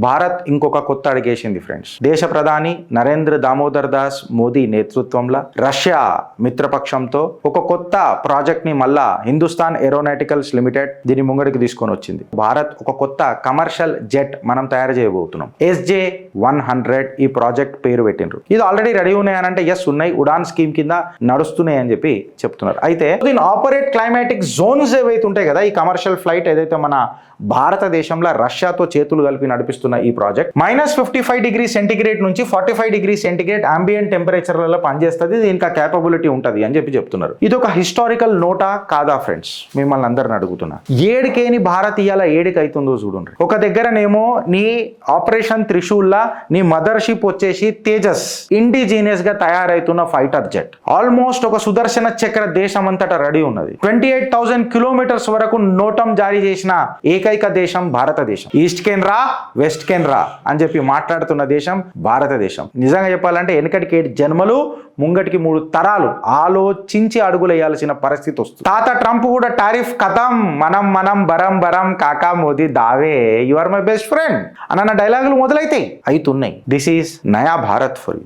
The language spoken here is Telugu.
భారత్ ఇంకొక కొత్త అడిగేసింది ఫ్రెండ్స్. దేశ ప్రధాని నరేంద్ర దామోదర్ దాస్ మోదీ నేతృత్వంలో రష్యా మిత్రపక్షంతో ఒక కొత్త ప్రాజెక్ట్ ని మళ్ళా హిందుస్థాన్ ఏరోనాటికల్స్ లిమిటెడ్ దీని ముంగడికి తీసుకొని వచ్చింది. భారత్ ఒక కొత్త కమర్షియల్ జెట్ మనం తయారు చేయబోతున్నాం. SJ-100 ఈ ప్రాజెక్ట్ పేరు పెట్టిండ్రు. ఇది ఆల్రెడీ రెడీ ఉన్నాయనంటే ఎస్ ఉన్నాయి, ఉడాన్ స్కీమ్ కింద నడుస్తున్నాయి అని చెప్పి చెప్తున్నారు. అయితే దీని ఆపరేట్ క్లైమాటిక్ జోన్స్ ఏవైతే ఉంటాయి కదా, ఈ కమర్షియల్ ఫ్లైట్ ఏదైతే మన భారతదేశంలో రష్యాతో చేతులు కలిపి నడిపిస్తున్న ఈ ప్రాజెక్ట్ -55°C నుంచి 45°C అంబియంట్ టెంపరేచర్లలో పనిచేస్తుంది. దీనికి ఆ కేపబిలిటీ ఉంటుంది అని చెప్పి చెప్తున్నారు. ఇది ఒక హిస్టారికల్ నోటా కాదా ఫ్రెండ్స్? మిమ్మల్ని అందరిని అడుగుతున్నా. ఏడికేని భారత్ ఇయాల ఏడికి అవుతుందో చూడండి. ఒక దగ్గరనేమో నీ ఆపరేషన్ త్రిశూల్లా నీ మదర్షిప్ వచ్చేసి తేజస్ ఇండిజీనియస్ గా తయారైతున్న ఫైటర్ జెట్ ఆల్మోస్ట్ ఒక సుదర్శన చక్ర దేశం అంతటా రెడీ ఉన్నది. 28,000 కిలోమీటర్స్ వరకు నోటం జారీ చేసిన ఏకైక దేశం భారతదేశం. ఈస్ట్ కెనరా వెస్ట్ కెనరా అని చెప్పి మాట్లాడుతున్న దేశం భారతదేశం. నిజంగా చెప్పాలంటే వెనకటికి 7 జన్మలు ముంగటికి 3 తరాలు ఆలోచించి అడుగులు వేయాల్సిన పరిస్థితి వస్తుంది. తాత ట్రంప్ కూడా టారిఫ్ కథం మనం బరం బరం కాకా మోదీ దావే you are my best friend అన్న డైలాగులు మొదలైతాయి అవుతున్నాయి. దిస్ ఈస్ నయా భారత్ ఫర్ యూ.